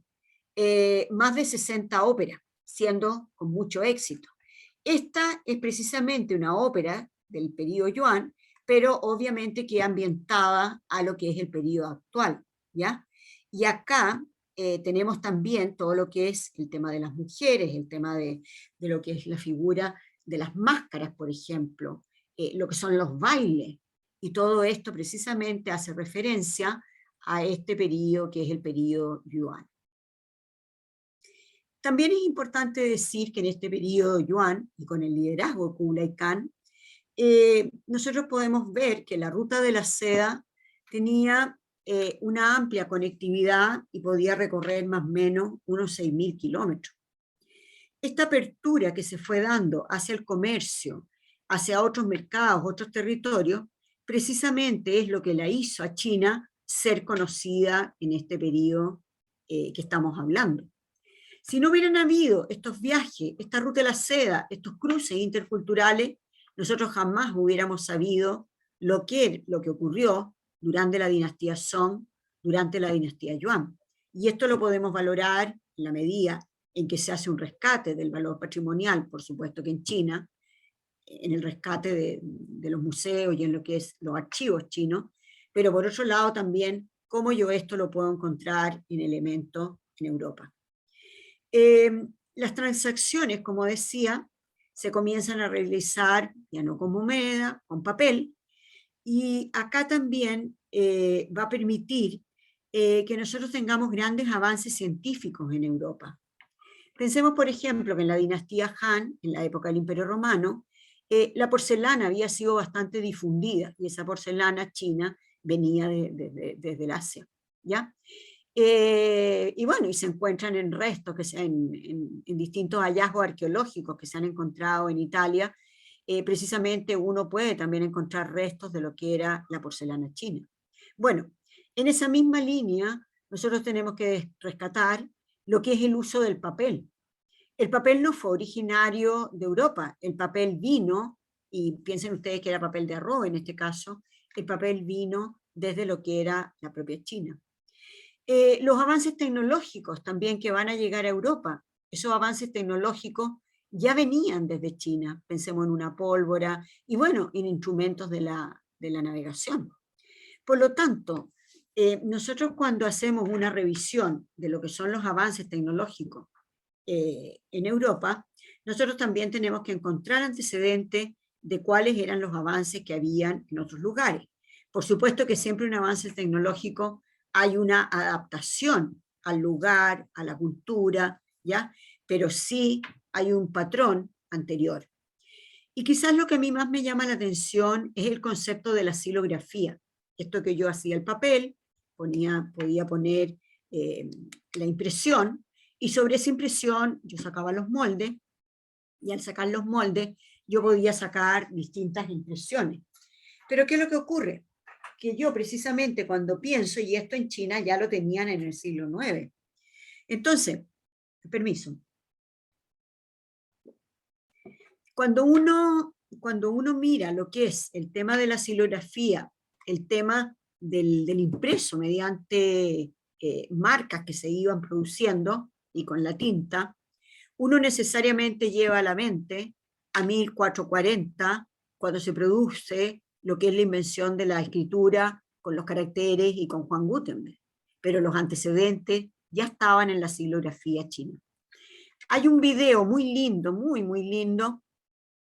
más de 60 óperas, siendo con mucho éxito. Esta es precisamente una ópera del periodo Yuan, pero obviamente que ambientada a lo que es el periodo actual, ¿ya? Y acá tenemos también todo lo que es el tema de las mujeres, el tema de lo que es la figura de las máscaras, por ejemplo, lo que son los bailes, y todo esto precisamente hace referencia a este periodo que es el periodo Yuan. También es importante decir que en este periodo Yuan, y con el liderazgo de Kublai Khan, nosotros podemos ver que la ruta de la seda tenía una amplia conectividad y podía recorrer más o menos unos 6000 kilómetros. Esta apertura que se fue dando hacia el comercio, hacia otros mercados, otros territorios, precisamente es lo que la hizo a China ser conocida en este periodo que estamos hablando. Si no hubieran habido estos viajes, esta ruta de la seda, estos cruces interculturales, nosotros jamás hubiéramos sabido lo que ocurrió durante la dinastía Song, durante la dinastía Yuan. Y esto lo podemos valorar en la medida en que se hace un rescate del valor patrimonial, por supuesto que en China, en el rescate de los museos y en lo que es los archivos chinos, pero por otro lado también cómo yo esto lo puedo encontrar en elementos en Europa. Las transacciones, como decía, se comienzan a realizar ya no con moneda, con papel, y acá también va a permitir que nosotros tengamos grandes avances científicos en Europa. Pensemos, por ejemplo, que en la dinastía Han, en la época del Imperio Romano, la porcelana había sido bastante difundida, y esa porcelana china venía desde el Asia, ¿ya? Y bueno, y se encuentran en restos, en distintos hallazgos arqueológicos que se han encontrado en Italia. Precisamente uno puede también encontrar restos de lo que era la porcelana china. Bueno, en esa misma línea, nosotros tenemos que rescatar lo que es el uso del papel. El papel no fue originario de Europa, el papel vino, y piensen ustedes que era papel de arroz en este caso, el papel vino desde lo que era la propia China. Los avances tecnológicos también que van a llegar a Europa, esos avances tecnológicos ya venían desde China, pensemos en una pólvora y bueno, en instrumentos de la navegación. Por lo tanto, nosotros cuando hacemos una revisión de lo que son los avances tecnológicos en Europa, nosotros también tenemos que encontrar antecedentes de cuáles eran los avances que habían en otros lugares. Por supuesto que siempre un avance tecnológico hay una adaptación al lugar, a la cultura, ¿ya? Pero sí hay un patrón anterior. Y quizás lo que a mí más me llama la atención es el concepto de la silografía. Esto que yo hacía el papel, podía poner la impresión, y sobre esa impresión yo sacaba los moldes, y al sacar los moldes yo podía sacar distintas impresiones. Pero ¿qué es lo que ocurre? Que yo precisamente cuando pienso, y esto en China ya lo tenían en el siglo IX. Entonces, permiso. Cuando uno mira lo que es el tema de la silografía, el tema del impreso mediante marcas que se iban produciendo y con la tinta, uno necesariamente lleva a la mente a 1440, cuando se produce lo que es la invención de la escritura con los caracteres y con Juan Gutenberg. Pero los antecedentes ya estaban en la silografía china. Hay un video muy lindo, muy, muy lindo,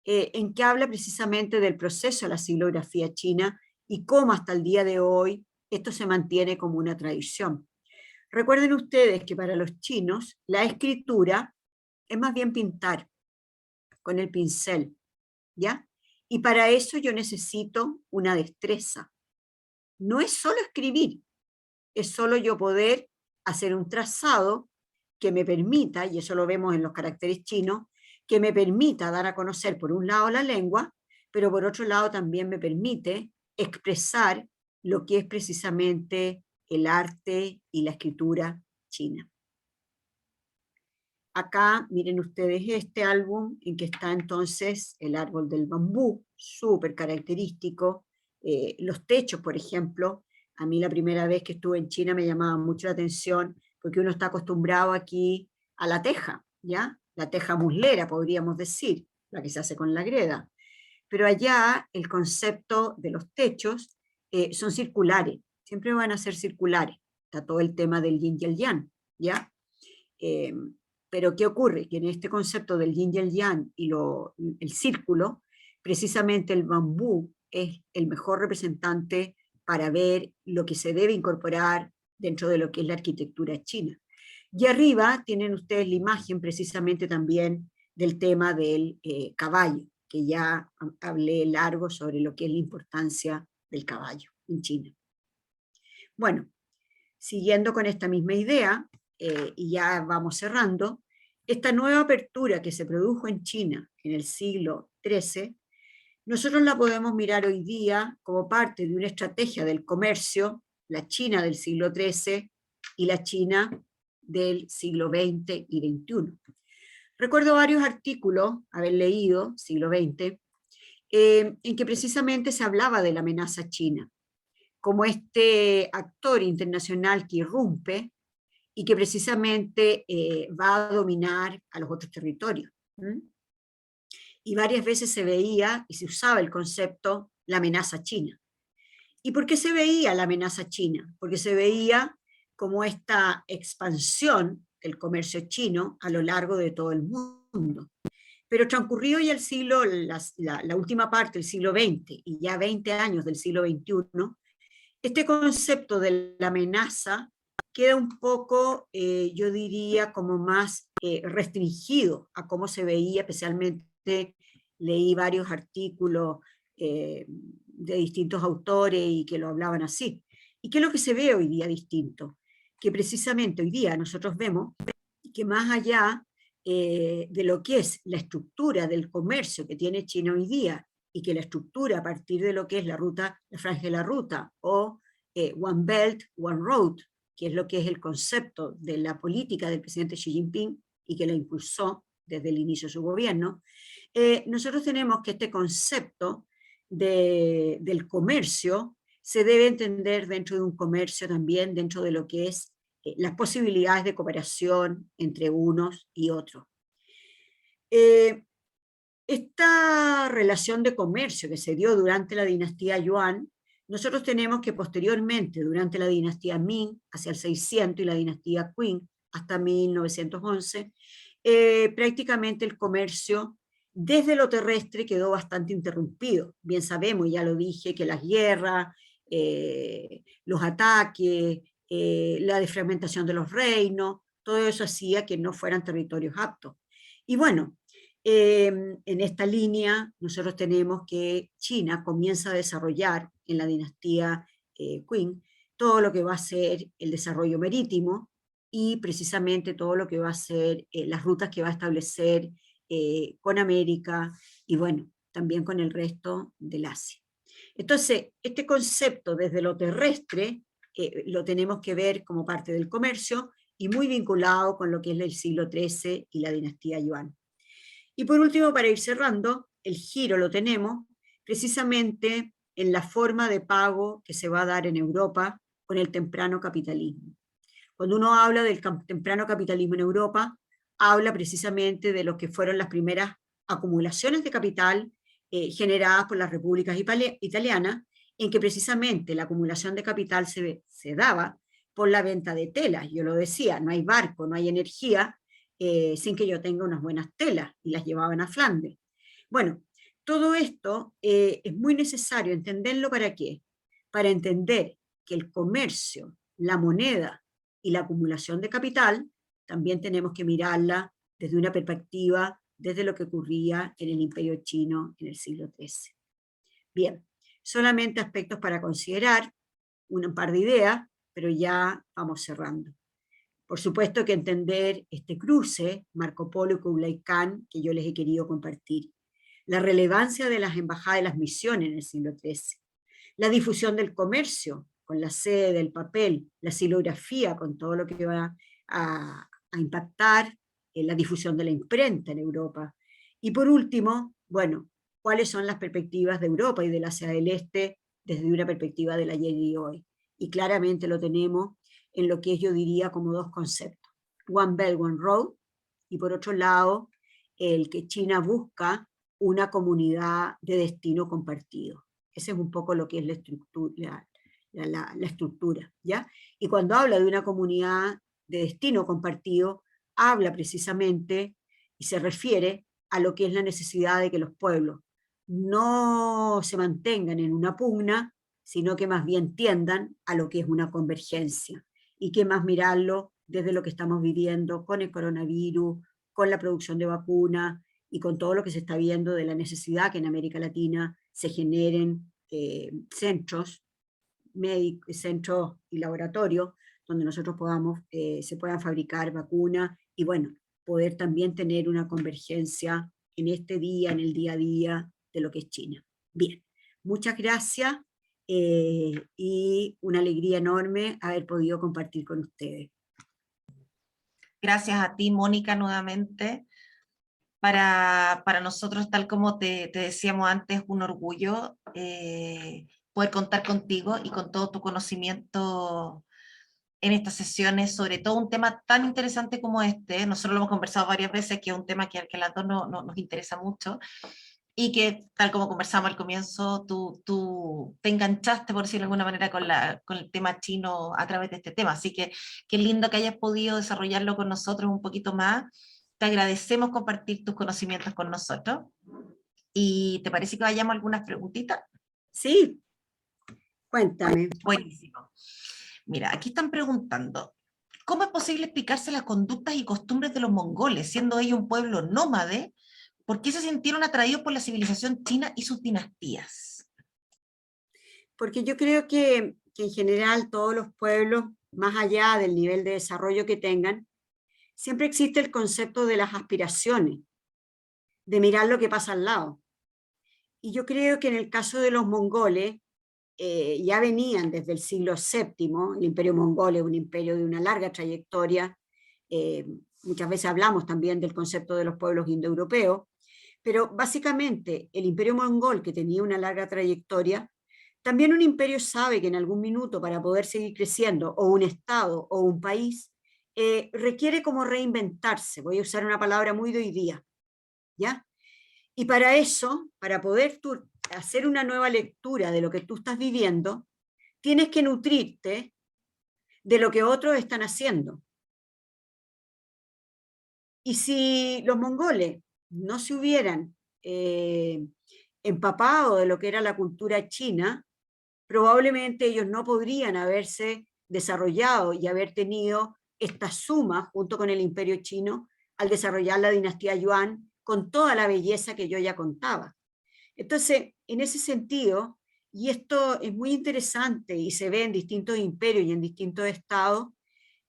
en que habla precisamente del proceso de la silografía china y cómo hasta el día de hoy esto se mantiene como una tradición. Recuerden ustedes que para los chinos la escritura es más bien pintar con el pincel, ¿ya? Y para eso yo necesito una destreza. No es solo escribir, es solo yo poder hacer un trazado que me permita, y eso lo vemos en los caracteres chinos, que me permita dar a conocer por un lado la lengua, pero por otro lado también me permite expresar lo que es precisamente el arte y la escritura china. Acá miren ustedes este álbum en que está entonces el árbol del bambú, súper característico. Los techos, por ejemplo, a mí la primera vez que estuve en China me llamaba mucho la atención porque uno está acostumbrado aquí a la teja, ¿ya? La teja muslera, podríamos decir, la que se hace con la greda. Pero allá el concepto de los techos son circulares, siempre van a ser circulares. Está todo el tema del yin y el yang, ¿ya? Pero ¿qué ocurre? Que en este concepto del yin y el yang y el círculo, precisamente el bambú es el mejor representante para ver lo que se debe incorporar dentro de lo que es la arquitectura china. Y arriba tienen ustedes la imagen precisamente también del tema del caballo, que ya hablé largo sobre lo que es la importancia del caballo en China. Bueno, siguiendo con esta misma idea, y ya vamos cerrando, esta nueva apertura que se produjo en China en el siglo XIII, nosotros la podemos mirar hoy día como parte de una estrategia del comercio, la China del siglo XIII y la China del siglo XX y XXI. Recuerdo varios artículos, haber leído, siglo XX, en que precisamente se hablaba de la amenaza china, como este actor internacional que irrumpe y que precisamente va a dominar a los otros territorios. Y varias veces se veía y se usaba el concepto la amenaza china. ¿Y por qué se veía la amenaza china? Porque se veía como esta expansión del comercio chino a lo largo de todo el mundo. Pero transcurrido ya el siglo, la última parte del siglo XX y ya 20 años del siglo XXI, este concepto de la amenaza queda un poco, yo diría, como más restringido a cómo se veía, especialmente leí varios artículos de distintos autores y que lo hablaban así. ¿Y qué es lo que se ve hoy día distinto? que precisamente hoy día nosotros vemos que más allá de lo que es la estructura del comercio que tiene China hoy día, y que la estructura a partir de lo que es la ruta, la franja de la ruta, o One Belt, One Road, que es lo que es el concepto de la política del presidente Xi Jinping, y que la impulsó desde el inicio de su gobierno, nosotros tenemos que este concepto del comercio se debe entender dentro de un comercio también, dentro de lo que es las posibilidades de cooperación entre unos y otros. Esta relación de comercio que se dio durante la dinastía Yuan, nosotros tenemos que posteriormente, durante la dinastía Ming, hacia el 600, y la dinastía Qing, hasta 1911, prácticamente el comercio desde lo terrestre quedó bastante interrumpido. Bien sabemos, ya lo dije, que las guerras, los ataques, la desfragmentación de los reinos, todo eso hacía que no fueran territorios aptos. Y bueno, en esta línea nosotros tenemos que China comienza a desarrollar en la dinastía Qing todo lo que va a ser el desarrollo marítimo, y precisamente todo lo que va a ser las rutas que va a establecer con América, y bueno, también con el resto del Asia. Entonces, este concepto desde lo terrestre lo tenemos que ver como parte del comercio, y muy vinculado con lo que es el siglo XIII y la dinastía Yuan. Y por último, para ir cerrando, el giro lo tenemos precisamente en la forma de pago que se va a dar en Europa con el temprano capitalismo. Cuando uno habla del temprano capitalismo en Europa, habla precisamente de lo que fueron las primeras acumulaciones de capital generadas por las repúblicas italianas, en que precisamente la acumulación de capital se daba por la venta de telas. Yo lo decía, no hay barco, no hay energía, sin que yo tenga unas buenas telas, y las llevaban a Flandes. Bueno, todo esto es muy necesario entenderlo. ¿Para qué? Para entender que el comercio, la moneda y la acumulación de capital también tenemos que mirarla desde una perspectiva, desde lo que ocurría en el Imperio Chino en el siglo XIII. Bien, solamente aspectos para considerar, un par de ideas, pero ya vamos cerrando. Por supuesto que entender este cruce, Marco Polo y Kublai Khan, que yo les he querido compartir. La relevancia de las embajadas y las misiones en el siglo XIII. La difusión del comercio, con la sede del papel, la silografía, con todo lo que va a impactar en la difusión de la imprenta en Europa. Y por último, bueno, ¿cuáles son las perspectivas de Europa y del Asia del Este desde una perspectiva del ayer y hoy? Y claramente lo tenemos en lo que yo diría como dos conceptos. One Belt, One Road, y por otro lado, el que China busca una comunidad de destino compartido. Ese es un poco lo que es la estructura, ¿ya? Y cuando habla de una comunidad de destino compartido, habla precisamente y se refiere a lo que es la necesidad de que los pueblos no se mantengan en una pugna, sino que más bien tiendan a lo que es una convergencia. Y que más mirarlo desde lo que estamos viviendo con el coronavirus, con la producción de vacunas, y con todo lo que se está viendo de la necesidad que en América Latina se generen centros médicos, centros y laboratorios donde nosotros se puedan fabricar vacunas, y bueno, poder también tener una convergencia en este día, en el día a día de lo que es China. Bien, muchas gracias, y una alegría enorme haber podido compartir con ustedes. Gracias a ti, Mónica, nuevamente. Para nosotros, tal como te decíamos antes, un orgullo poder contar contigo y con todo tu conocimiento en estas sesiones, sobre todo un tema tan interesante como este. Nosotros lo hemos conversado varias veces, que es un tema que a las dos nos interesa mucho, y que, tal como conversamos al comienzo, tú te enganchaste, por decirlo de alguna manera, con el tema chino a través de este tema. Así que qué lindo que hayas podido desarrollarlo con nosotros un poquito más. Te agradecemos compartir tus conocimientos con nosotros. ¿Y te parece que vayamos a algunas preguntitas? Sí, cuéntame. Buenísimo. Mira, aquí están preguntando, ¿cómo es posible explicarse las conductas y costumbres de los mongoles, siendo ellos un pueblo nómade? ¿Por qué se sintieron atraídos por la civilización china y sus dinastías? Porque yo creo que en general todos los pueblos más allá del nivel de desarrollo que tengan, siempre existe el concepto de las aspiraciones, de mirar lo que pasa al lado. Y yo creo que en el caso de los mongoles, ya venían desde el siglo VII, el imperio mongol es un imperio de una larga trayectoria, muchas veces hablamos también del concepto de los pueblos indoeuropeos, pero básicamente el imperio mongol, que tenía una larga trayectoria, también un imperio sabe que en algún minuto para poder seguir creciendo, o un estado o un país, requiere como reinventarse, voy a usar una palabra muy de hoy día, ¿ya? Y para eso, para poder tú hacer una nueva lectura de lo que tú estás viviendo, tienes que nutrirte de lo que otros están haciendo. Y si los mongoles no se hubieran empapado de lo que era la cultura china, probablemente ellos no podrían haberse desarrollado y haber tenido esta suma junto con el imperio chino al desarrollar la dinastía Yuan con toda la belleza que yo ya contaba. Entonces, en ese sentido, y esto es muy interesante y se ve en distintos imperios y en distintos estados,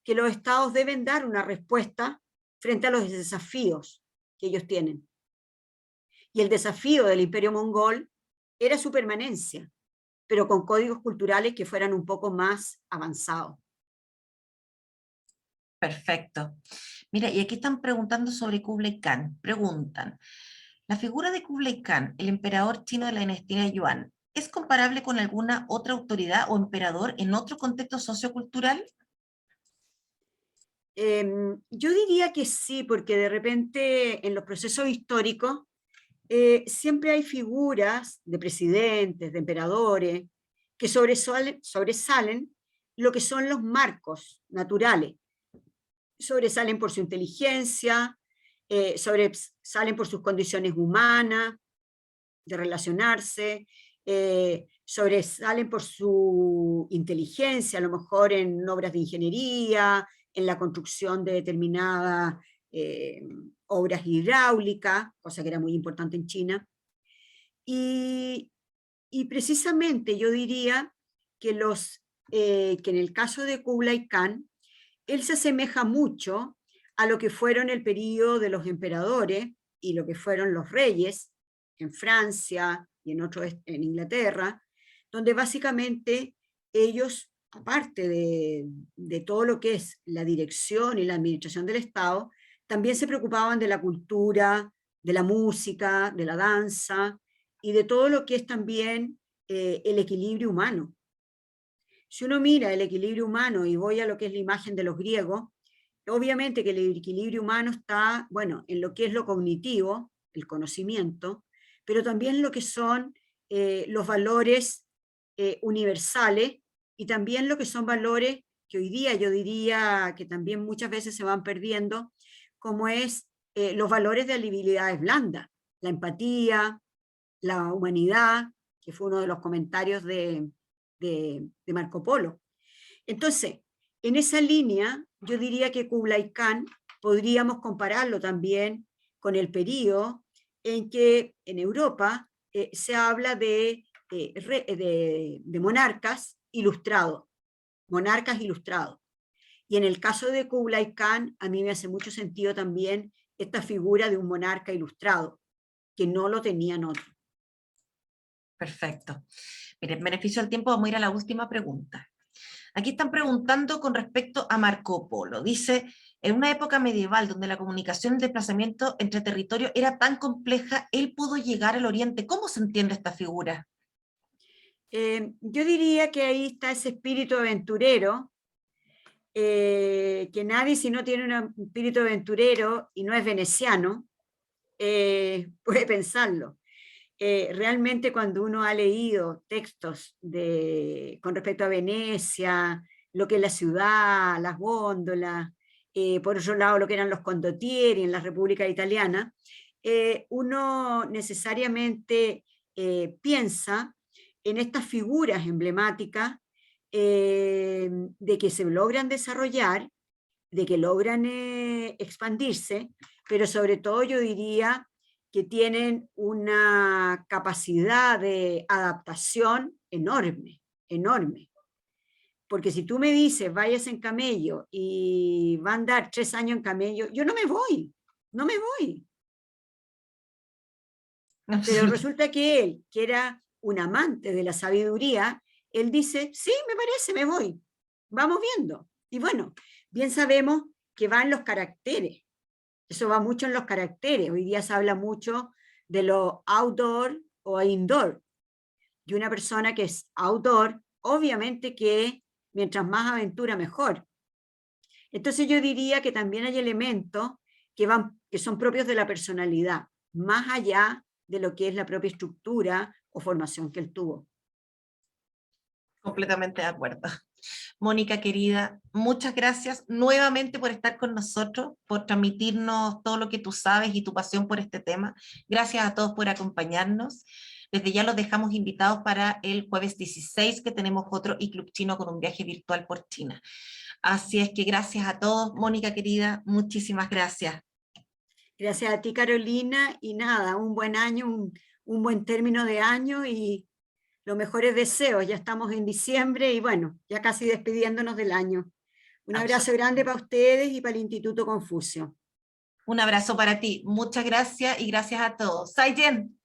que los estados deben dar una respuesta frente a los desafíos que ellos tienen. Y el desafío del imperio mongol era su permanencia, pero con códigos culturales que fueran un poco más avanzados. Perfecto. Mira, y aquí están preguntando sobre Kublai Khan. Preguntan, ¿la figura de Kublai Khan, el emperador chino de la dinastía Yuan, es comparable con alguna otra autoridad o emperador en otro contexto sociocultural? Yo diría que sí, porque de repente en los procesos históricos siempre hay figuras de presidentes, de emperadores, que sobresalen lo que son los marcos naturales. Sobresalen por su inteligencia, sobresalen por sus condiciones humanas, de relacionarse, sobresalen por su inteligencia, a lo mejor en obras de ingeniería, en la construcción de determinadas obras hidráulicas, cosa que era muy importante en China. Y precisamente yo diría que, que en el caso de Kublai Khan, él se asemeja mucho a lo que fueron el periodo de los emperadores y lo que fueron los reyes en Francia y en Inglaterra, donde básicamente ellos, aparte de todo lo que es la dirección y la administración del Estado, también se preocupaban de la cultura, de la música, de la danza y de todo lo que es también el equilibrio humano. Si uno mira el equilibrio humano y voy a lo que es la imagen de los griegos, obviamente que el equilibrio humano está, bueno, en lo que es lo cognitivo, el conocimiento, pero también lo que son los valores universales y también lo que son valores que hoy día yo diría que también muchas veces se van perdiendo, como es los valores de habilidades blandas, la empatía, la humanidad, que fue uno de los comentarios de Marco Polo. Entonces, en esa línea, yo diría que Kublai Khan podríamos compararlo también con el periodo en que en Europa se habla de monarcas ilustrados, monarcas ilustrados. Y en el caso de Kublai Khan, a mí me hace mucho sentido también esta figura de un monarca ilustrado, que no lo tenían otros. Perfecto. Mire, en beneficio del tiempo vamos a ir a la última pregunta. Aquí están preguntando con respecto a Marco Polo. Dice, en una época medieval donde la comunicación y el desplazamiento entre territorios era tan compleja, él pudo llegar al Oriente. ¿Cómo se entiende esta figura? Yo diría que ahí está ese espíritu aventurero, que nadie si no tiene un espíritu aventurero y no es veneciano, puede pensarlo. Realmente cuando uno ha leído textos con respecto a Venecia, lo que es la ciudad, las góndolas, por otro lado lo que eran los condottieri en la República Italiana, uno necesariamente piensa en estas figuras emblemáticas de que se logran desarrollar, de que logran expandirse, pero sobre todo yo diría que tienen una capacidad de adaptación enorme, enorme. porque si tú me dices, vayas en camello y va a andar 3 años en camello, yo no me voy, no me voy. Pero resulta que él, que era un amante de la sabiduría, él dice, sí, me parece, me voy, vamos viendo. Y bueno, bien sabemos que va en los caracteres, eso va mucho en los caracteres. Hoy día se habla mucho de lo outdoor o indoor. Y una persona que es outdoor, obviamente que mientras más aventura, mejor. Entonces yo diría que también hay elementos que son propios de la personalidad, más allá de lo que es la propia estructura o formación que él tuvo. Completamente de acuerdo. Mónica, querida, muchas gracias nuevamente por estar con nosotros, por transmitirnos todo lo que tú sabes y tu pasión por este tema. Gracias a todos por acompañarnos. Desde ya los dejamos invitados para el jueves 16, que tenemos otro iClub Chino con un viaje virtual por China. Así es que gracias a todos. Mónica, querida, muchísimas gracias. Gracias a ti, Carolina, y nada, un buen año, un buen término de año y los mejores deseos. Ya estamos en diciembre y bueno, ya casi despidiéndonos del año. Un abrazo grande para ustedes y para el Instituto Confucio. Un abrazo para ti. Muchas gracias y gracias a todos. Zaijian.